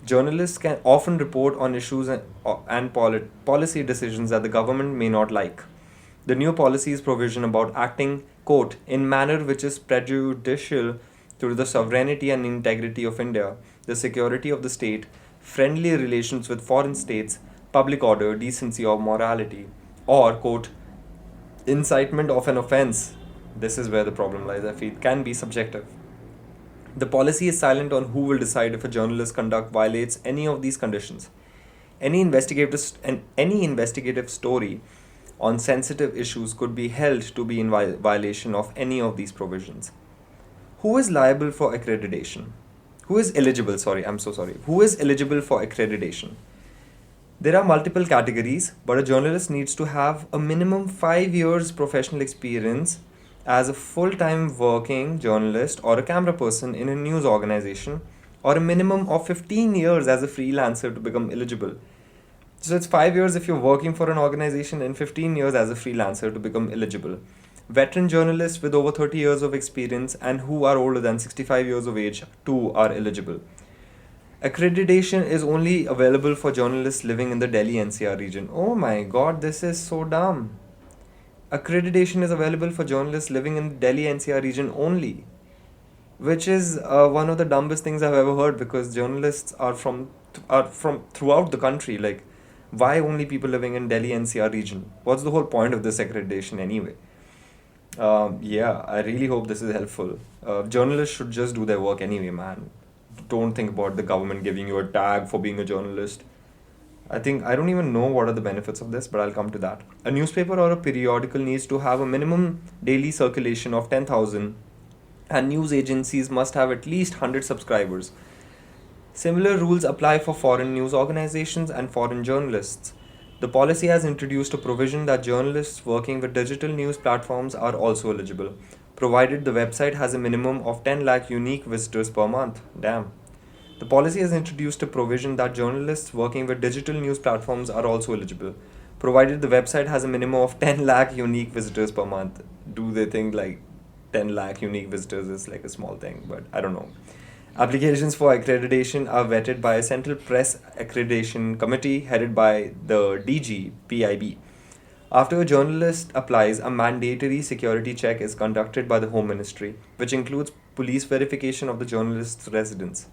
Journalists can often report on issues and policy decisions that the government may not like. The new policy's provision about acting, quote, in manner which is prejudicial to the sovereignty and integrity of India, the security of the state, friendly relations with foreign states, public order, decency, or morality, or, quote, incitement of an offense. This is where the problem lies, I feel, can be subjective. The policy is silent on who will decide if a journalist's conduct violates any of these conditions. Any investigative story on sensitive issues could be held to be in violation of any of these provisions. Who is liable for accreditation? Who is eligible? Sorry, I'm so sorry. Who is eligible for accreditation? There are multiple categories, but a journalist needs to have a minimum 5 years professional experience as a full time working journalist or a camera person in a news organization, or a minimum of 15 years as a freelancer to become eligible. So it's 5 years if you're working for an organization and 15 years as a freelancer to become eligible. Veteran journalists with over 30 years of experience and who are older than 65 years of age too are eligible. Accreditation is only available for journalists living in the Delhi NCR region. Oh my god, this is so dumb. Accreditation is available for journalists living in the Delhi NCR region only, which is one of the dumbest things I've ever heard because journalists are from throughout the country. Like, why only people living in Delhi NCR region? What's the whole point of this accreditation anyway? Yeah, I really hope this is helpful. Journalists should just do their work anyway, man. Don't think about the government giving you a tag for being a journalist. I don't even know what are the benefits of this, but I'll come to that. A newspaper or a periodical needs to have a minimum daily circulation of 10,000, and news agencies must have at least 100 subscribers. Similar rules apply for foreign news organizations and foreign journalists. The policy has introduced a provision that journalists working with digital news platforms are also eligible, provided the website has a minimum of 10 lakh unique visitors per month. Damn. The policy has introduced a provision that journalists working with digital news platforms are also eligible, provided the website has a minimum of 10 lakh unique visitors per month. Do they think like 10 lakh unique visitors is like a small thing? But I don't know. Applications for accreditation are vetted by a Central Press Accreditation Committee headed by the DG PIB. After a journalist applies, a mandatory security check is conducted by the Home Ministry, which includes police verification of the journalist's residence.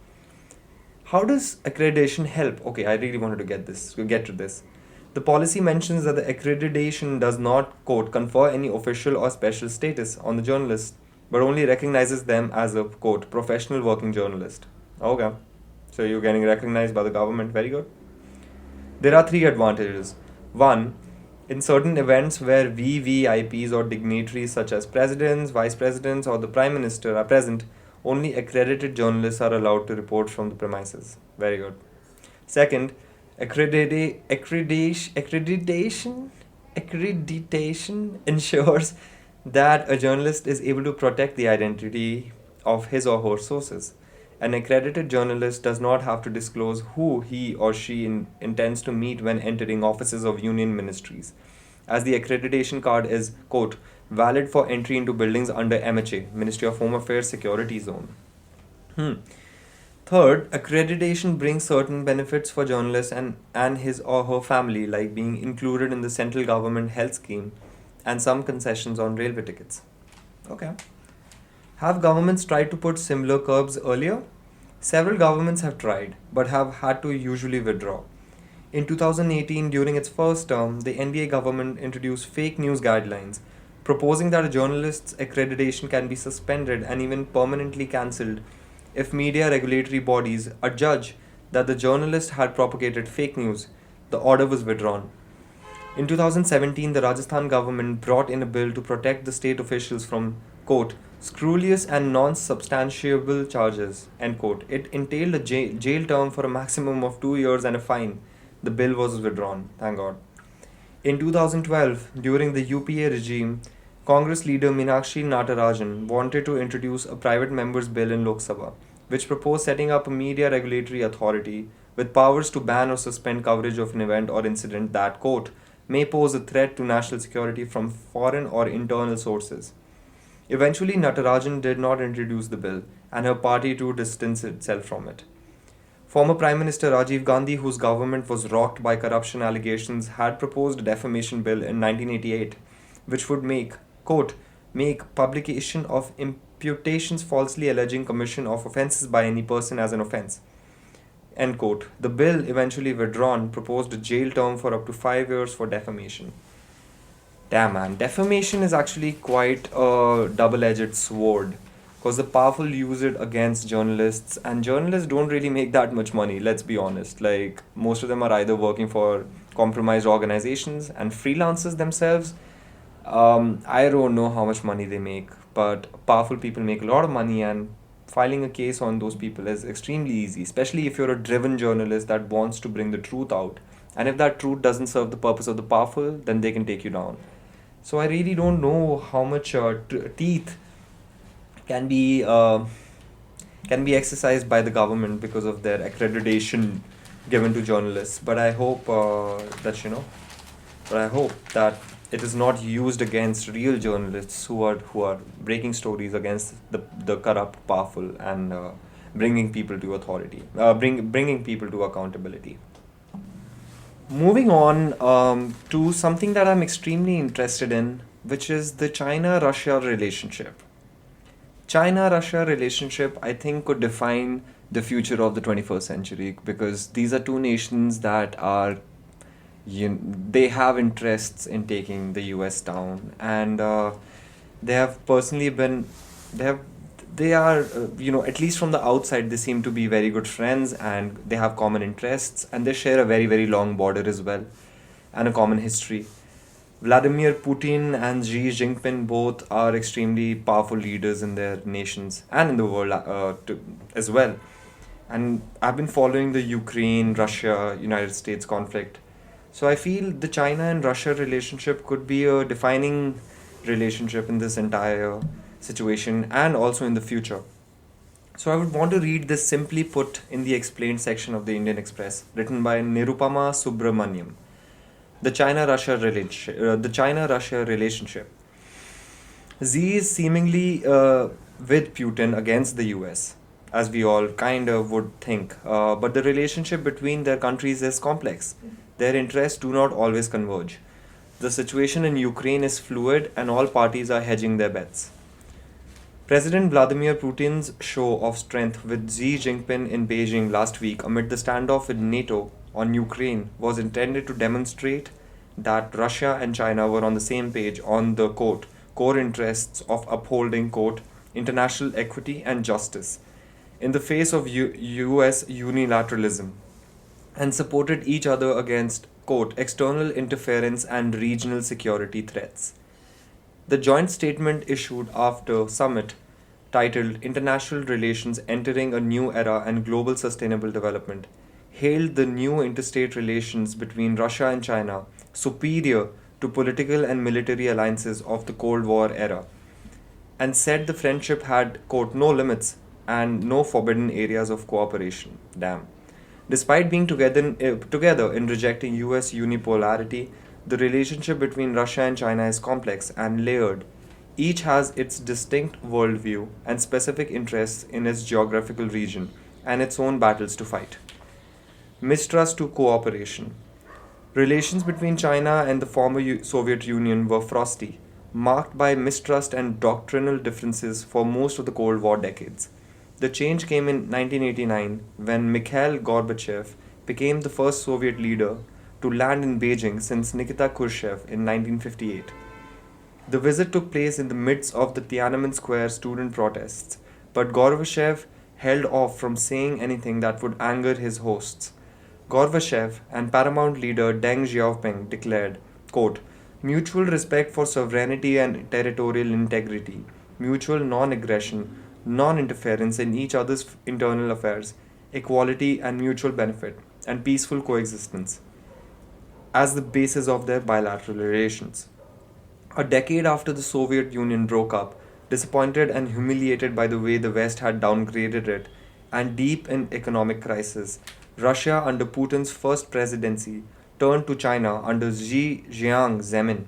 How does accreditation help? Okay, I really wanted to get to this. The policy mentions that the accreditation does not, quote, confer any official or special status on the journalist, but only recognizes them as a, quote, professional working journalist. Okay, so you're getting recognized by the government. Very good. There are three advantages. One, in certain events where VVIPs or dignitaries such as presidents, vice presidents, or the prime minister are present, only accredited journalists are allowed to report from the premises. Very good. Second, accreditation ensures that a journalist is able to protect the identity of his or her sources. An accredited journalist does not have to disclose who he or she intends to meet when entering offices of union ministries, as the accreditation card is, quote, valid for entry into buildings under MHA, Ministry of Home Affairs Security Zone. Hmm. Third, accreditation brings certain benefits for journalists and his or her family, like being included in the central government health scheme and some concessions on railway tickets. Okay. Have governments tried to put similar curbs earlier? Several governments have tried, but have had to usually withdraw. In 2018, during its first term, the NDA government introduced fake news guidelines, proposing that a journalist's accreditation can be suspended and even permanently cancelled if media regulatory bodies adjudge that the journalist had propagated fake news. The order was withdrawn. In 2017, the Rajasthan government brought in a bill to protect the state officials from, quote, scurrilous and non substantiable charges, end quote. It entailed a jail term for a maximum of 2 years and a fine. The bill was withdrawn, thank God. In 2012, during the UPA regime, Congress leader Meenakshi Natarajan wanted to introduce a private member's bill in Lok Sabha, which proposed setting up a media regulatory authority with powers to ban or suspend coverage of an event or incident that, quote, may pose a threat to national security from foreign or internal sources. Eventually, Natarajan did not introduce the bill, and her party too distanced itself from it. Former Prime Minister Rajiv Gandhi, whose government was rocked by corruption allegations, had proposed a defamation bill in 1988, which would make publication of imputations falsely alleging commission of offences by any person as an offence. End quote. The bill, eventually withdrawn, proposed a jail term for up to 5 years for defamation. Damn, man. Defamation is actually quite a double edged sword because the powerful use it against journalists, and journalists don't really make that much money, let's be honest. Like, most of them are either working for compromised organizations and freelancers themselves. I don't know how much money they make, but powerful people make a lot of money, and filing a case on those people is extremely easy, especially if you're a driven journalist that wants to bring the truth out. And if that truth doesn't serve the purpose of the powerful, then they can take you down. So I really don't know how much teeth can be uh, can be exercised by the government because of their accreditation given to journalists. But I hope but I hope that it is not used against real journalists who are breaking stories against the corrupt, powerful, and bringing people to authority, bringing people to accountability. Moving on to something that I'm extremely interested in, which is the China-Russia relationship. China-Russia relationship, I think, could define the future of the 21st century because these are two nations that are they have interests in taking the US down, and they have personally been they have they are at least from the outside they seem to be very good friends, and they have common interests, and they share a very very long border as well, and a common history. Vladimir Putin and Xi Jinping both are extremely powerful leaders in their nations and in the world as well. And I've been following the Ukraine, Russia, United States conflict. So I feel the China and Russia relationship could be a defining relationship in this entire situation and also in the future. So I would want to read this simply put in the explained section of the Indian Express, written by Nirupama Subramaniam. The China-Russia relationship. Xi is seemingly with Putin against the US, as we all kind of would think. But the relationship between their countries is complex. Their interests do not always converge. The situation in Ukraine is fluid, and all parties are hedging their bets. President Vladimir Putin's show of strength with Xi Jinping in Beijing last week amid the standoff with NATO on Ukraine was intended to demonstrate that Russia and China were on the same page on the core interests of upholding international equity and justice in the face of US unilateralism, and supported each other against external interference and regional security threats. The joint statement issued after summit titled International Relations Entering a New Era and Global Sustainable Development hailed the new interstate relations between Russia and China superior to political and military alliances of the Cold War era, and said the friendship had, no limits and no forbidden areas of cooperation. Damn. Despite being together in rejecting US unipolarity, the relationship between Russia and China is complex and layered. Each has its distinct worldview and specific interests in its geographical region and its own battles to fight. Mistrust to cooperation. Relations between China and the former Soviet Union were frosty, marked by mistrust and doctrinal differences for most of the Cold War decades. The change came in 1989 when Mikhail Gorbachev became the first Soviet leader to land in Beijing since Nikita Khrushchev in 1958. The visit took place in the midst of the Tiananmen Square student protests, but Gorbachev held off from saying anything that would anger his hosts. Gorbachev and paramount leader Deng Xiaoping declared, quote, mutual respect for sovereignty and territorial integrity, mutual non aggression, non interference in each other's internal affairs, equality and mutual benefit, and peaceful coexistence as the basis of their bilateral relations. A decade after the Soviet Union broke up, disappointed and humiliated by the way the West had downgraded it, and deep in economic crisis, Russia under Putin's first presidency turned to China under Xi Zemin.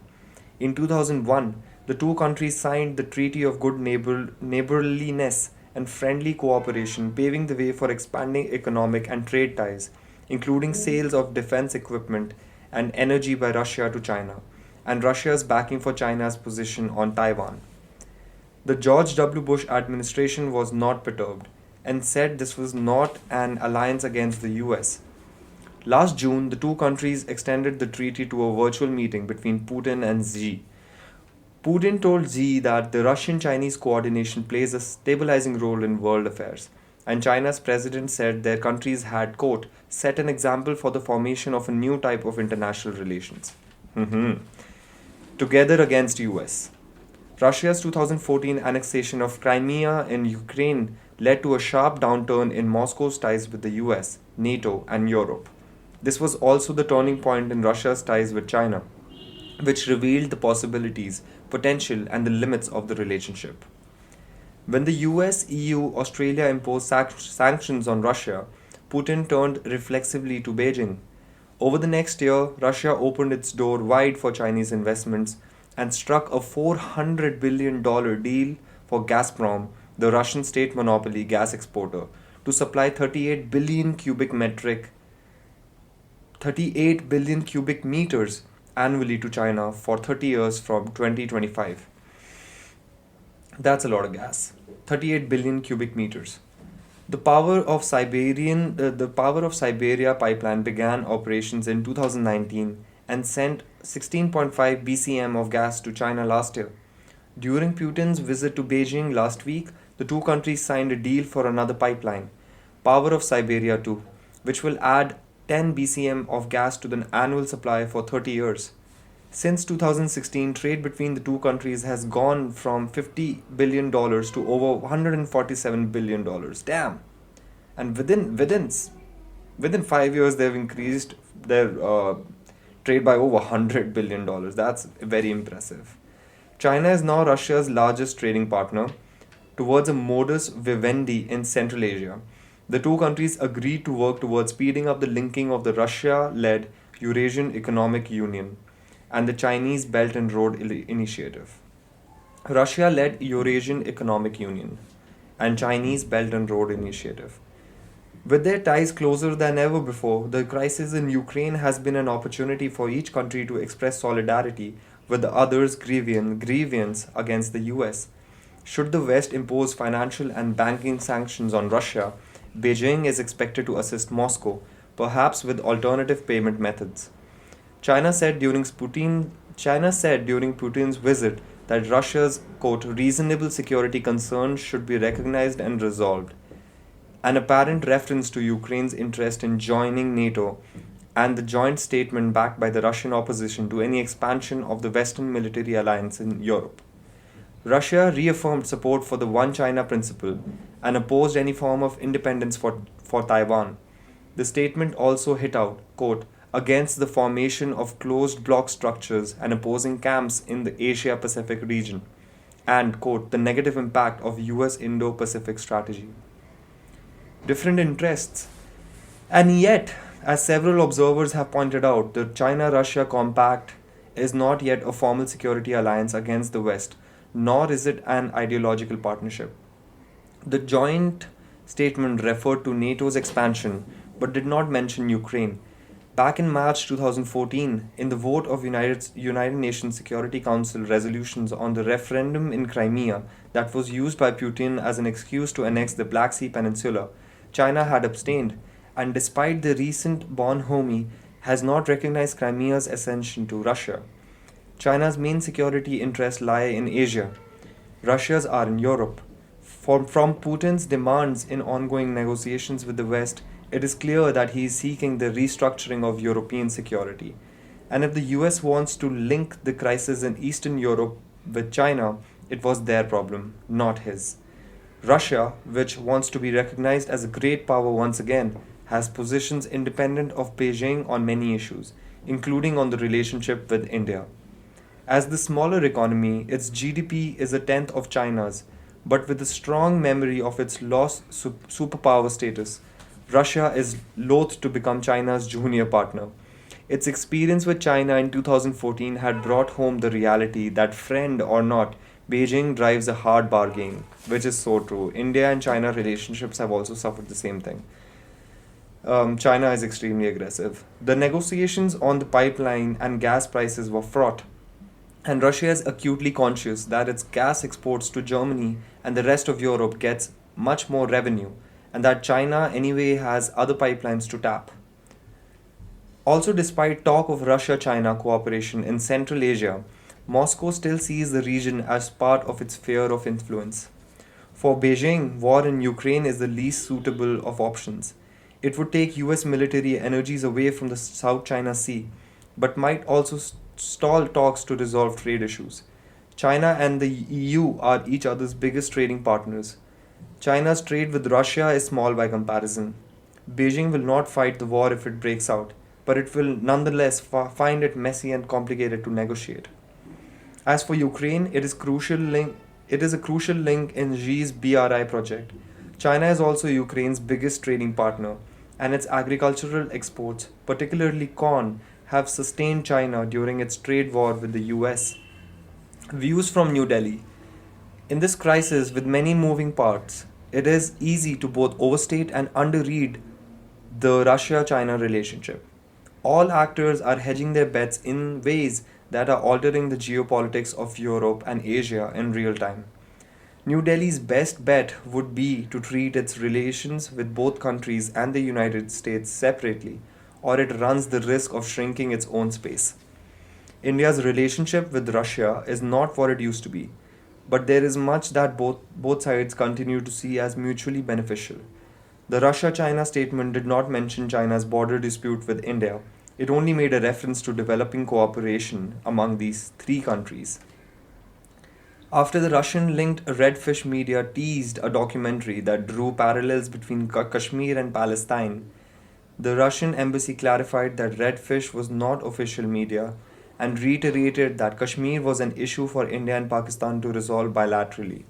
In 2001, the two countries signed the Treaty of Good Neighborliness and Friendly Cooperation, paving the way for expanding economic and trade ties, including sales of defense equipment and energy by Russia to China, and Russia's backing for China's position on Taiwan. The George W. Bush administration was not perturbed and said this was not an alliance against the US. Last June, the two countries extended the treaty to a virtual meeting between Putin and Xi. Putin told Xi that the Russian Chinese coordination plays a stabilizing role in world affairs, and China's president said their countries had, quote, set an example for the formation of a new type of international relations. Together against US. Russia's 2014 annexation of Crimea in Ukraine led to a sharp downturn in Moscow's ties with the US, NATO, and Europe. This was also the turning point in Russia's ties with China, which revealed the possibilities, potential, and the limits of the relationship. When the US, EU, Australia imposed sanctions on Russia, Putin turned reflexively to Beijing. Over the next year, Russia opened its door wide for Chinese investments and struck a $400 billion deal for Gazprom, the Russian state monopoly gas exporter, to supply 38 billion cubic meters annually to China for 30 years from 2025. That's a lot of gas. 38 billion cubic meters. The Power of Siberia pipeline began operations in 2019 and sent 16.5 BCM of gas to China last year. During Putin's visit to Beijing last week, the two countries signed a deal for another pipeline, Power of Siberia 2, which will add 10 BCM of gas to the annual supply for 30 years. Since 2016, trade between the two countries has gone from $50 billion to over $147 billion. Damn! And within 5 years, they've increased their trade by over $100 billion. That's very impressive. China is now Russia's largest trading partner towards a modus vivendi in Central Asia. The two countries agreed to work towards speeding up the linking of the Russia led Eurasian Economic Union and the Chinese Belt and Road Initiative. Russia led Eurasian Economic Union and Chinese Belt and Road Initiative. With their ties closer than ever before, the crisis in Ukraine has been an opportunity for each country to express solidarity with the other's grievance against the US. Should the West impose financial and banking sanctions on Russia, Beijing is expected to assist Moscow, perhaps with alternative payment methods. China said during Putin's visit that Russia's, quote, reasonable security concerns should be recognized and resolved. An apparent reference to Ukraine's interest in joining NATO and the joint statement backed by the Russian opposition to any expansion of the Western military alliance in Europe. Russia reaffirmed support for the One China principle and opposed any form of independence for Taiwan. The statement also hit out, quote, against the formation of closed bloc structures and opposing camps in the Asia Pacific region, and, quote, the negative impact of US Indo Pacific strategy. Different interests. And yet, as several observers have pointed out, the China Russia Compact is not yet a formal security alliance against the West, nor is it an ideological partnership. The joint statement referred to NATO's expansion but did not mention Ukraine. Back in March 2014, in the vote of United Nations Security Council resolutions on the referendum in Crimea that was used by Putin as an excuse to annex the Black Sea Peninsula, China had abstained, and despite the recent Bonhomme, has not recognized Crimea's accession to Russia. China's main security interests lie in Asia. Russia's are in Europe. From Putin's demands in ongoing negotiations with the West, it is clear that he is seeking the restructuring of European security. And if the US wants to link the crisis in Eastern Europe with China, it was their problem, not his. Russia, which wants to be recognized as a great power once again, has positions independent of Beijing on many issues, including on the relationship with India. As the smaller economy, its GDP is a tenth of China's, but with a strong memory of its lost superpower status, Russia is loath to become China's junior partner. Its experience with China in 2014 had brought home the reality that, friend or not, Beijing drives a hard bargain, which is so true. India and China relationships have also suffered the same thing. China is extremely aggressive. The negotiations on the pipeline and gas prices were fraught, and Russia is acutely conscious that its gas exports to Germany and the rest of Europe gets much more revenue, and that China anyway has other pipelines to tap. Also, despite talk of Russia China cooperation in Central Asia, Moscow still sees the region as part of its sphere of influence. For Beijing, war in Ukraine is the least suitable of options. It would take US military energies away from the South China Sea, but might also stall talks to resolve trade issues. China and the EU are each other's biggest trading partners. China's trade with Russia is small by comparison. Beijing will not fight the war if it breaks out, but it will nonetheless find it messy and complicated to negotiate. As for Ukraine, it is a crucial link in Xi's BRI project. China is also Ukraine's biggest trading partner, and its agricultural exports, particularly corn, have sustained China during its trade war with the US. Views from New Delhi. In this crisis with many moving parts, it is easy to both overstate and underread the Russia China relationship. All actors are hedging their bets in ways that are altering the geopolitics of Europe and Asia in real time. New Delhi's best bet would be to treat its relations with both countries and the United States separately, or it runs the risk of shrinking its own space. India's relationship with Russia is not what it used to be, but there is much that both sides continue to see as mutually beneficial. The Russia China statement did not mention China's border dispute with India, it only made a reference to developing cooperation among these three countries. After the Russian linked Redfish media teased a documentary that drew parallels between Kashmir and Palestine, the Russian embassy clarified that Redfish was not official media and reiterated that Kashmir was an issue for India and Pakistan to resolve bilaterally.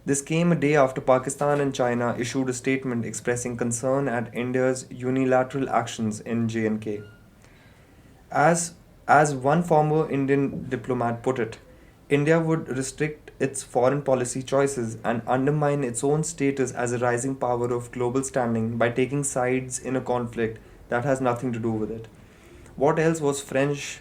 This came a day after Pakistan and China issued a statement expressing concern at India's unilateral actions in J&K. As, as one former Indian diplomat put it, India would restrict its foreign policy choices and undermine its own status as a rising power of global standing by taking sides in a conflict that has nothing to do with it. What else was French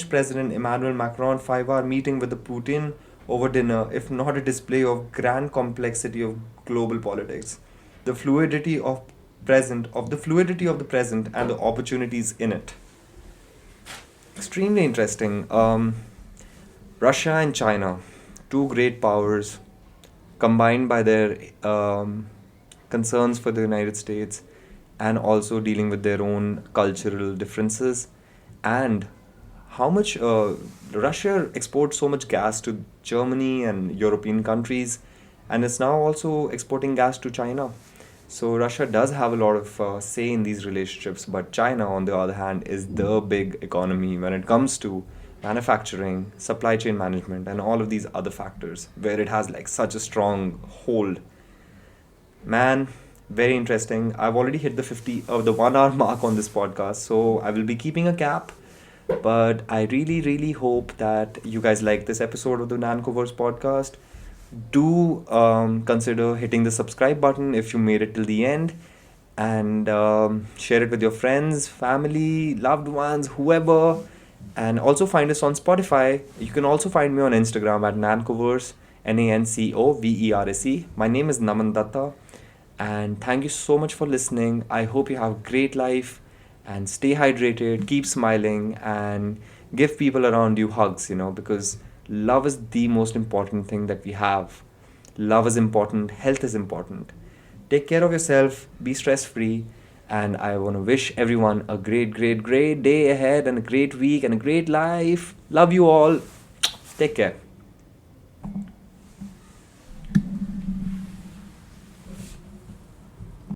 President Emmanuel Macron 5 hour meeting with the Putin over dinner if not a display of grand complexity of global politics, the fluidity of the present and the opportunities in it. Extremely interesting. Russia and China, two great powers, combined by their concerns for the United States and also dealing with their own cultural differences, and how much Russia exports so much gas to Germany and European countries, and is now also exporting gas to China. So Russia does have a lot of say in these relationships, but China, on the other hand, is the big economy when it comes to manufacturing, supply chain management, and all of these other factors, where it has like such a strong hold. Man, very interesting. I've already hit the 50 of the 1 hour mark on this podcast, so I will be keeping a cap. But I really, really hope that you guys like this episode of the NancoVerse podcast. Do consider hitting the subscribe button if you made it till the end, and share it with your friends, family, loved ones, whoever. And also find us on Spotify. You can also find me on Instagram at NancoVerse, NancoVerse. My name is Naman Datta, and thank you so much for listening. I hope you have a great life and stay hydrated, keep smiling, and Give people around you hugs, because love is the most important thing that we have. Love is important, health is important. Take care of yourself, be stress free, and I want to wish everyone a great, great, great day ahead and a great week and a great life. Love you all. Take care.